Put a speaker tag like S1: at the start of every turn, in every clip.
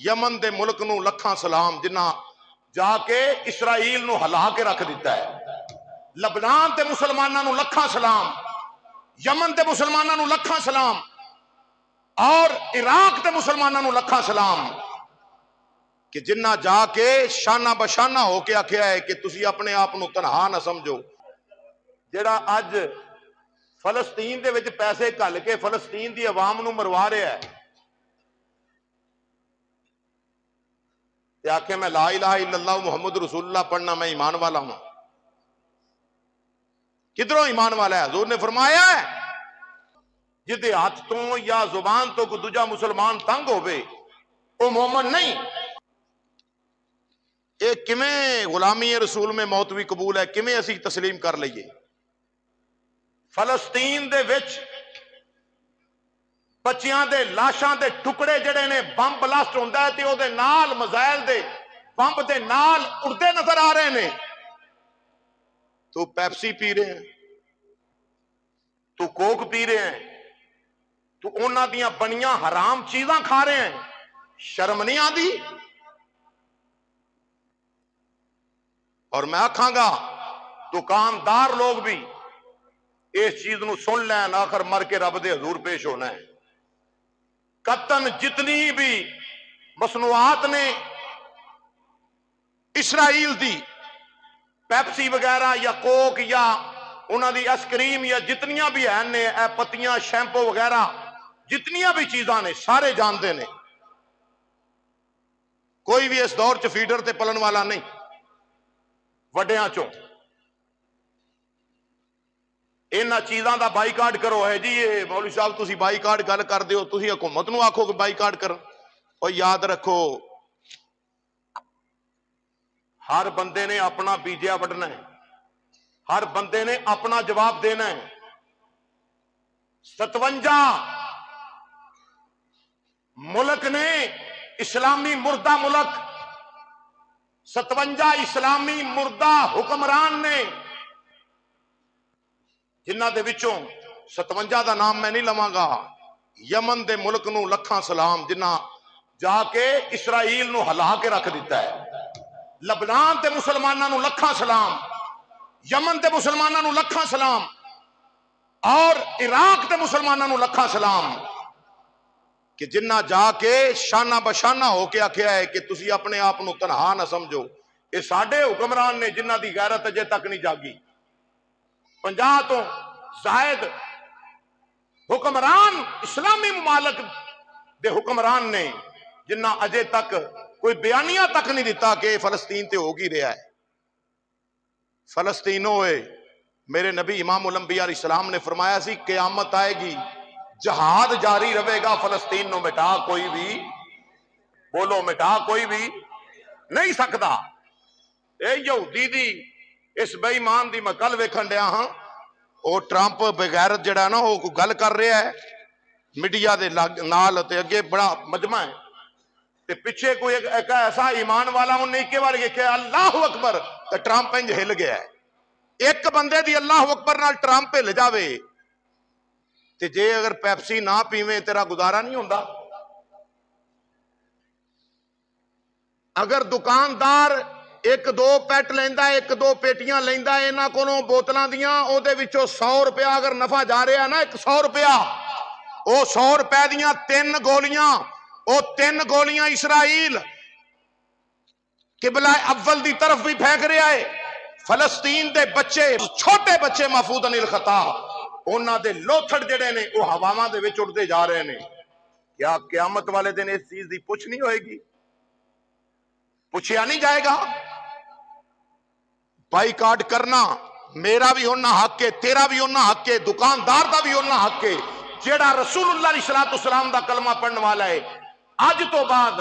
S1: Yemen के मुल्क नूं लखां सलाम जिन्हां जाके इसराइल नूं हिला के रख दिता है। लबनान के मुसलमानों नूं लखां सलाम, यमन के मुसलमानों नूं लखां सलाम और इराक के मुसलमानों नूं लखां सलाम कि जिन्ना जाके शाना बशाना होके आख्या है कि तुसी अपने आप नूं तनहा ना समझो। जिहड़ा अज फलस्तीन दे विच पैसे घल के फलस्तीन की आवाम नूं मरवा रहा है ते आखे मैं ला इलाहा इल्लल्लाह मुहम्मद रसूलुल्लाह पढ़ना मैं ईमान वाला हूं। किधरों ईमान वाला है? हजूर ने फरमाया है जिदे हाथ तो या जुबान तो कोई दूजा मुसलमान तंग होवे वो मोमन नहीं। ये किवें गुलामी रसूल में मौत भी कबूल है, किवें असीं तस्लीम कर लईए। फलस्तीन दे विच बच्चियां दे लाशां दे टुकड़े जड़े ने बंब ब्लास्ट होंदा है ते ओदे नाल मिसाइल दे बंब दे नाल उड़दे नजर आ रहे ने। तू पेप्सी पी रहे हैं, तू कोक पी रहे हैं, तू उन्हां दियां बनियां हराम चीजां खा रहे हैं, शर्म नहीं आती? और मैं आखांगा दुकानदार लोग भी इस चीज नूं सुन लैन, आखिर मर के रब दे हजूर पेश होना है। कतन जितनी भी मसनूआत ने इसराइल दी पेप्सी वगैरह या कोक या उन्होंने आइसक्रीम या जितनियां भी हैं ने पत्तियां शैंपू वगैरह जितनियां भी चीज़ां ने सारे जानते हैं। कोई भी इस दौर च फीडर ते पलन वाला नहीं। वड्डियां चों इन्हां चीज़ां दा बाईकाट करो है जी। ये मौलवी साहब तुसीं बाईकाट गल करदे हो, तुसीं हुकूमत नूं आखो कि बाईकाट कर। और याद रखो हर बंदे ने अपना बीजिया वड्ढना है, हर बंदे ने अपना जवाब देना है। 57 मुल्क ने इस्लामी मुर्दा मुल्क, 57 इस्लामी मुर्दा हुक्मरान ने, जिन्हां दे विचों 57 का नाम मैं नहीं लवांगा। यमन के मुल्क नूं लखां सलाम जिन्हां जाके इसराइल नूं हिला के रख दिता है। लबनान के मुसलमानों नूं लखां सलाम, यमन के मुसलमानों नूं लखां सलाम और इराक के मुसलमानों नूं लखां सलाम कि जिन्ना जाके शाना बशाना होके आख्या है कि तुसी अपने आप नूं तनहा ना समझो। ये साडे हुक्मरान ने जिन्हां दी गैरत अजे तक नहीं जागी। 50 तो जायद हुक्मरान इस्लामी मुमालक दे हुक्मरान ने जिन्ना अजे तक कोई बयानिया तक नहीं दिता कि फलस्तीन ते हो ही रहा है। फलस्तीनो है मेरे नबी इमाम उल अंबिया अलैहिस्सलाम ने फरमाया सी क़यामत आएगी जहाद जारी रहेगा, फलस्तीन नो मिटा कोई भी, बोलो मिटा कोई भी नहीं सकता। ए यहूदी दी इस बेईमान दी मैं कल वेखन दिया हाँ, वो ट्रंप बगैरत जड़ा ना वो गल कर रहा है मीडिया के नाल ते अगे बड़ा मजमा है ते पिछे कोई एक ऐसा ईमान वाला उन्हें एक बार देखा अल्लाह अकबर तो ट्रंप इंज हिल गया है। एक बंदे दी अल्लाह अकबर नाल ट्रंप हिल जावे ते जे अगर पेप्सी ना पीवे तेरा गुजारा नहीं होंदा। अगर दुकानदार एक दो पैट लेंदा, एक दो पेटियां लेंदा इन्हां कोलों बोतलां दियां, ओहदे विचों 100 रुपया अगर नफा जा रहा ना, 100 रुपया, वो 100 रुपए दियां 3 गोलियां, वो 3 गोलियां इसराइल किबला अव्वल दी तरफ भी फेंक रहा है। फलस्तीन दे बच्चे, छोटे बच्चे महफूज अनिल खता, उन्हां दे लोथड़ जड़े ने वो हवावां दे विच उड़दे जा रहे हैं। क्या क़यामत वाले दिन इस चीज की पुछ नहीं होएगी? पूछा नहीं जाएगा? बाईकाट करना मेरा भी होना हक है, तेरा भी होना हक है, दुकानदार का भी होना हक है। जेड़ा रसूलुल्लाह अलैहि सलाम दा कलमा पढ़ने वाला है, अज तो बाद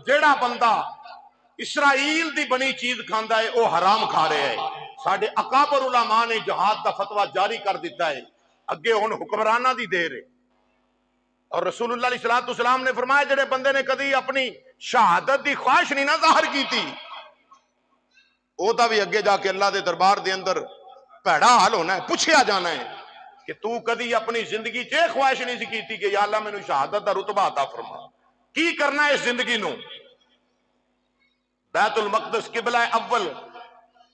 S1: जेड़ा बंदा इसराइल दी बनी चीज खाता है वह हराम खा रहा है। साडे अकाबर उलमा ने जहाद का फतवा जारी कर दिता है। अगे हुण हुक्मराना दी देर है। और रसूलुल्लाह अलैहि सलाम ने फरमाया जेड़े बंदे ने कदी अपनी शहादत की ख्वाहिश नहीं ना जाहिर की थी, ओदा भी अगे जाके अल्लाह के दरबार के अंदर भैड़ा हाल होना है। पूछया जाना है कि तू कदी अपनी जिंदगी च ख्वाहिश नहीं की कि या अल्लाह मैनू शहादत का रुतबा अता फरमा। की करना है इस जिंदगी नू? बैतुल मकदस किबला अव्वल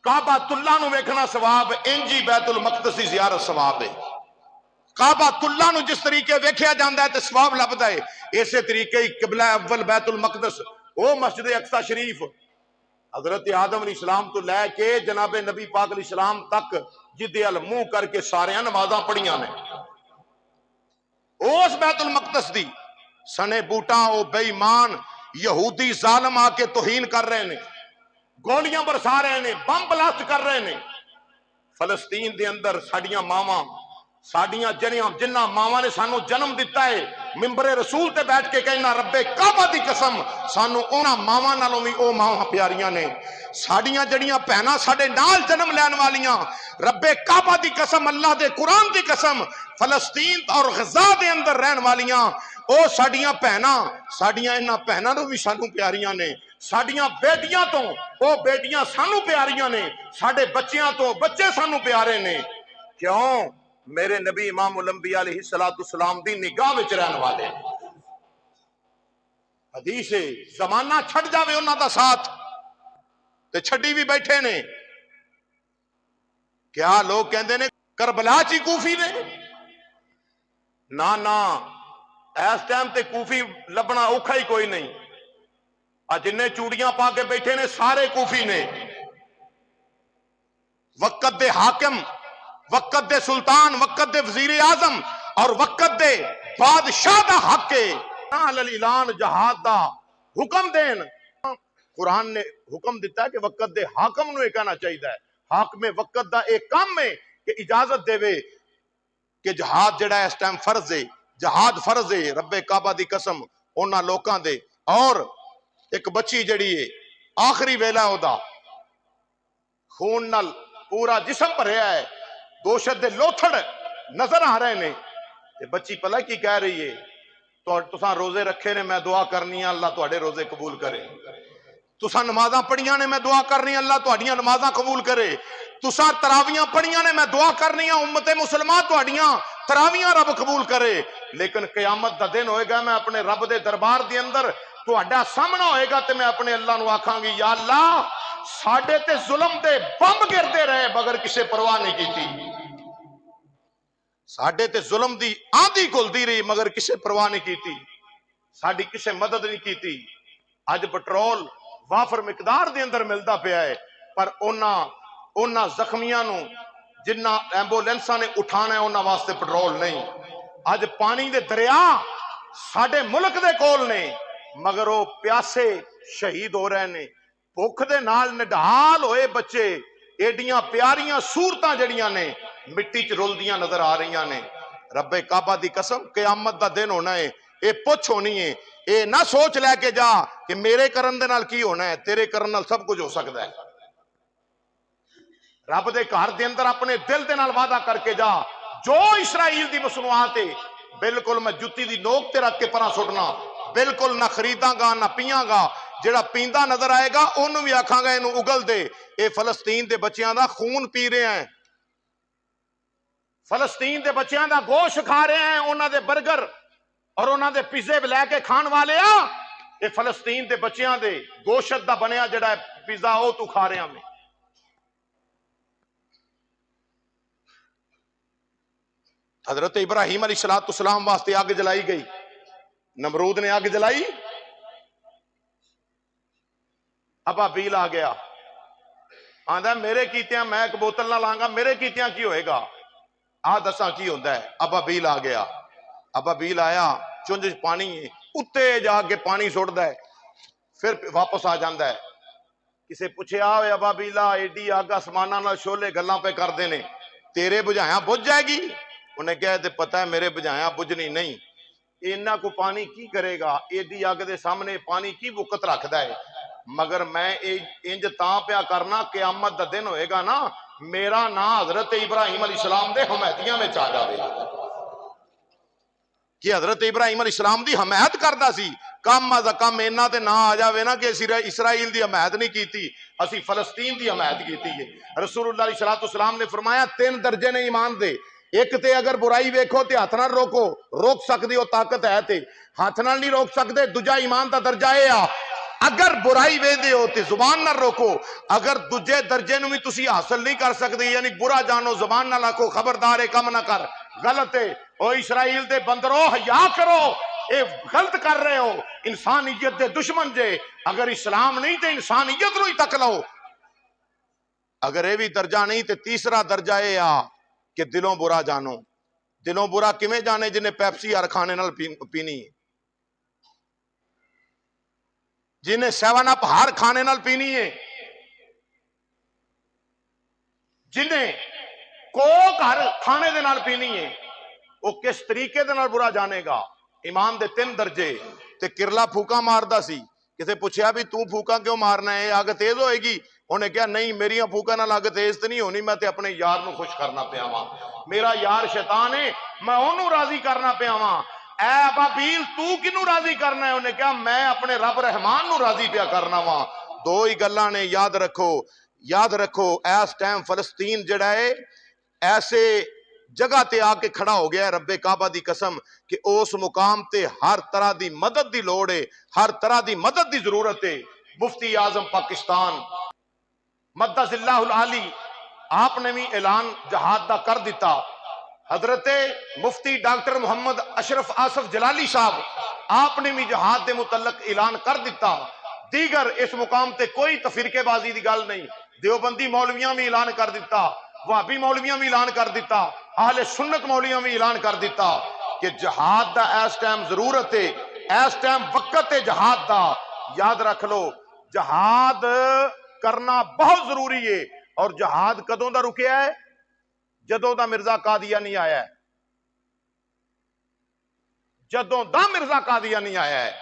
S1: काबातुल्ला नू वेखना सवाब, इंजी बैतुल मकदस की जियारत सवाब है। काबातुल्ला नू जिस तरीके वेख्या जाता है तो सवाब लभदा है, इसे तरीके किबला अव्वल बैतुल मकदस ओ मस्जिद अक्सा शरीफ हजरत आदम अलैहिस्सलाम तो लैके जनाबे नबी पाक अलैहिस्सलाम तक जिदे अल मुंह करके सारिया नमाजा पढ़िया ने, उस बैतुल मकदस दी सने बूटा ओ बेईमान यहूदी जालम आके तोहीन कर रहे ने, गोलियां बरसा रहे ने, बम ब्लास्ट कर रहे ने। फलस्तीन दे अंदर साडियां मावां, साडियां जिन्ना मावां ने सानू जन्म दिता है, मिंबरे रसूल ते बैठ के कहना रब्बे काबा दी कसम सानू उन्हां मावां नालों भी ओ मावां प्यारियां ने। साडियां जड़ियां भैनां साडे नाल जन्म लैण वालियां, रब्बे काबा दी कसम, अल्लाह दे कुरान दी कसम, फलस्तीन और गजा दे अंदर रहन वालियां ओ साडियां भैनां, साडियां इन्हां भैनां नूं भी सानू प्यारियां ने। साडियां बेटियां तो ओ बेटियां सानू प्यारियां ने, साडे बच्चियां तो बच्चे सानू प्यारे ने। क्यों? मेरे नबी इमाम उलंबिया अलैहिस्सलाम दी निगाह विच रहन वाले। हदीस है जमाना छड़ जावे उन्हां दा साथ ते छड्डी भी बैठे ने। क्या लोग कहते ने करबला च ही कूफी ने? ना ना, इस टाइम ते कूफी लभना औखा ही कोई नहीं। आ जिन्ने चूड़ियां पा के बैठे ने सारे कूफी ने। वक़्त दे हाकिम, वक़्त दे सुल्तान, वक़्त दे वजीर आजम और वक़्त दे बादशाह दा हक है ऐलान जहाद दा हुक्म देन। कुरान ने हुक्म दिता है कि वक़्त दे हाकिम नूं कहना चाहिए, हाकिम वक़्त दा एक काम है कि इजाजत देवे कि जहाद जड़ा इस टाइम फर्ज है, जहाद फर्ज है। रब्बे काबा दी कसम उन्हां लोकां दे। और एक बच्ची जड़ी है आखिरी वेला ओदा खून नाल पूरा जिस्म भरिया है, गोशत दे लोथड़ नजर आ रहे ने, ते बच्ची पता की कह रही है, तो तुसां रोजे रखे ने, मैं दुआ करनी है अल्लाह तुहाडे रोजे कबूल करे। तुसां नमाज़ां पढ़ियां ने, मैं दुआ करनी अल्लाह तुहाडियां नमाज़ां कबूल करे। तुसां तरावियां पढ़ियां ने, मैं दुआ करनी उम्मते मुसलमान तुहाडियां तरावियां रब कबूल करे। लेकिन कयामत दा दिन होएगा, मैं अपने रब दे दरबार दे अंदर तुहाडा सामना होएगा ते मैं अपने अल्लाह नूं आखांगी, या अल्लाह साडे ते जुल्म दे बंब गिरदे रहे मगर किसे परवाह नहीं कीती। साडे ते जुल्म दी आंधी घुलदी रही मगर किसे परवाह नहीं कीती, साडी किसे मदद नहीं कीती। अज पेट्रोल वाफर मिकदार दे अंदर मिलता पिया है, पर उन्हां जख्मियां नूं जिन्ना एंबुलेंसां ने उठाना है उन्हां वास्ते पेट्रोल नहीं। अज पानी दे दरिया साडे मुल्क दे कोल ने मगर वो प्यासे शहीद हो रहे ने, भुख दे नाल निढाल होए बच्चे, एडियां प्यारियां सूरतां जड़ियां ने मिट्टी च रुलदियां नजर आ रही ने। रब्बे काबा दी कसम कयामत दा दिन होना है, ये पुछ होनी है। ये ना सोच लैके जा कि मेरे करन दे नाल की होना है, तेरे करन नाल सब कुछ हो सकता है। रब दे घर दे अंदर अपने दिल दे नाल वादा करके जा, जो इसराइल दी मसनूआत है बिल्कुल मैं जुत्ती दी नोक ते रख के परा सुटना, बिल्कुल ना खरीदांगा ना पियांगा। जेड़ा पींदा नजर आएगा उन्होंने भी आखांगा इनू उगल दे। ये फलस्तीन दे बच्चियां दा खून पी रहे हैं, फलस्तीन दे बच्चियां दा गोश्त खा रहे हैं, उन्हां दे बर्गर और उन्हां दे पिज़्ज़े लैके खाण वाले आ। ये फलस्तीन दे बच्चियां दे गोश्त दा बनिया जेड़ा पिज़्ज़ा ओ तू खा रहे हैं। हजरत इब्राहिम अलैहिस्सलाम वास्ते अग जलाई गई, नमरूद ने अग जलाई, अबाबील आ गया, आंदा मेरे कीतियां मैं एक बोतल ना लांगा, मेरे कीतियां की होएगा, आ दसा की होंदा है। अबाबील आ गया, अबाबील आया, चुंझ पानी उत्ते जाके पानी सुटदा है, फिर वापस आ जाता है। किसे पूछया अबाबीला एडी अग आसमानां नाल शोले गल्लां पे करदे ने, तेरे बुझाया बुझ जाएगी? उन्हें कहा ते पता है मेरे बुझाया बुझनी नहीं, इन्ना को पानी की करेगा, एडी अग दे सामने पानी की वुकत रखता है। मगर मैं इंज तां प्या करना, क़यामत दा दिन होएगा ना, मेरा ना हजरत इब्राहिम अलैहिस्सलाम दे हमायतियां में आ जाएगा कि हजरत इब्राहिम अलैहिस्सलाम दी हमायत करदा सी। कम अज कम इन्ना ते ना आ जावे ना कि इसराइल दी हमायत नहीं की, असी फलस्तीन दी हमायत की है। रसूलुल्लाह अलैहिस्सलाम ने फरमाया 3 दर्जे ने ईमान दे, एक ते अगर बुराई वेखो ते हथ नाल रोको, रोक सकते हो, ताकत है ते हथ नाल नहीं रोक सकते। दूजा ईमान का दर्जा यह आ, अगर बुराई वेंदे हो तो जुबान नाल रोको, अगर दूजे दर्जे नूं भी तुसीं हासिल नहीं कर सकते, यानी बुरा जानो, जुबान नाल आखो खबरदार कम ना कर, गलत है। ओ इसराइल दे बंदरो हया करो, ये गलत कर रहे हो, इंसानियत दे दुश्मन जे। अगर इस्लाम नहीं तो इंसानियत नूं ही तक लो। अगर ये भी दर्जा नहीं तो तीसरा दर्जा यह आ कि दिलों बुरा जानो। दिलों बुरा किवें जाने? जिन्हें पैप्सी हर खाने नाल पीनी है, जिन्हें 7 अप हर खाने नाल पीनी है, जिन्हें कोक हर खाने दे नाल पीनी है, वो किस तरीके दे नाल बुरा जानेगा। ईमान दे 3 दर्जे। ते किरला फूका मारदा सी, किसे पूछया भी तू फूका क्यों मारना है, अग तेज होएगी? उन्हें कहा नहीं, मेरिया फूका नाल अग तेज तो नहीं होनी, मैं ते अपने यार नूं खुश करना पिया वां, मेरा यार शैतान है, मैं ओनू राजी करना पिया वां। ऐ अबाबील तू किनू राजी करना है? उन्हें कहा मैं अपने रब रहमान नूं राजी पिया करना वां। दो ही गल्लां ने, याद रखो, याद रखो। इस टाइम फलस्तीन जिहड़ा है ऐसे जगह ते आके खड़ा हो गया है, रब्बे काबा दी कसम, कि उस मुकाम ते हर तरह की मदद की लोड़ है, हर तरह की मदद की जरूरत है। मुफ्ती आजम पाकिस्तान मद्दजिल्लाहुल आली आपने भी ऐलान जहाद का कर दिता। हजरत मुफ्ती डॉक्टर मुहम्मद अशरफ आसफ जलाली साहब आपने भी जहाद के मुतलक ऐलान कर दिता। दीगर इस मुकाम ते कोई तफिरकेबाजी की गल नहीं। देवबंदी मौलवियां भी ऐलान कर दिता, वहाबी मौलवियां भी ऐलान कर दिता, आहले सुन्नत मौलवियां भी ऐलान कर दिता कि जहाद का इस टाइम जरूरत है, इस टाइम वक्त है जहाद का। याद रख लो, जहाद करना बहुत जरूरी है। और जहाद कदों का रुकिया है? जदों दा मिर्जा कादियानी आया है, जदों दा मिर्जा कादियानी आया है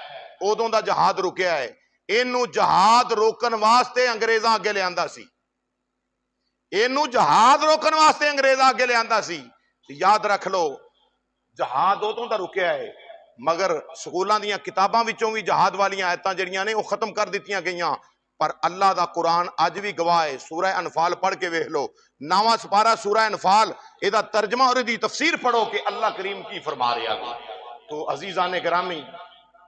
S1: उदों दा जहाद रुकिया है। इनू जहाद रोकन वास्ते अंग्रेजा अगे लियांदा सी, इनू जहाद रोकन वास्ते अंग्रेजा अगे लियांदा सी। याद रख लो, जहाद उदों दा रुकिया है, मगर स्कूलों दी किताबां विचों भी जहाद वाली आयतां जिहड़ियां ने वो खत्म कर दित्तियां गईयां। पर अल्लाह दा कुरान अज भी गवाह है। सूरह अनफाल पढ़ के वेख लो, 9वां सपारा सूरह अनफाल, इहदा तर्जमा और इहदी तफसीर पढ़ो कि अल्लाह करीम की फरमा रहा है। तो अजीज़ाने गिरामी,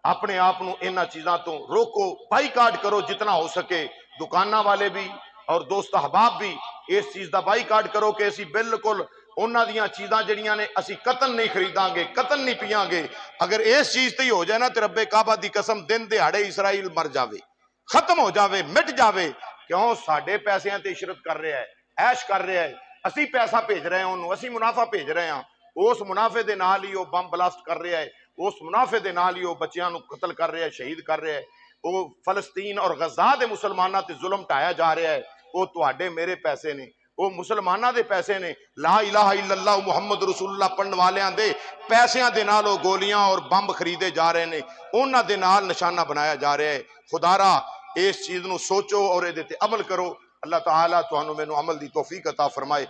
S1: अपने आप को इन्हां चीज़ों तो रोको, बाईकाट करो जितना हो सके। दुकाना वाले भी और दोस्त अहबाब भी इस चीज़ का बाईकाट करो कि असी बिल्कुल उन्हां दियां चीज़ां जिहड़ियां ने असी कतन नहीं खरीदांगे, कतन नहीं पियांगे। अगर इस चीज़ ते ही हो जाए ना तो रब्बे काबा दी कसम दिन दिहाड़े इसराइल मर जावे, खत्म हो जावे, मिट जावे। क्यों? साडे पैसों ते इशरत कर रहा है, ऐश कर रहा है, असी पैसा भेज रहे हैं उन्होंने, असी मुनाफा भेज रहे हैं, उस मुनाफे के नाल ही वो बम ब्लास्ट कर रहा है, उस मुनाफे के नाल ही वो बच्चों को कतल कर रहा है, शहीद कर रहा है। वो फलस्तीन और गजा के मुसलमानों ते जुल्म ढाया जा रहा है, वो तुहाडे मेरे पैसे ने, वो मुसलमानों के पैसे ने। ला इलाहा इल्लल्लाह मुहम्मद रसूलुल्लाह पढ़ने वालियां दे पैसों के नाल वो गोलियां और बंब खरीदे जा रहे हैं, उन्हां दे नाल निशाना बनाया जा रहा है। खुदारा इस चीज़ को सोचो और ये अमल करो। अल्लाह ताला तुहानू मैनू अमल की तौफीक अता फरमाए।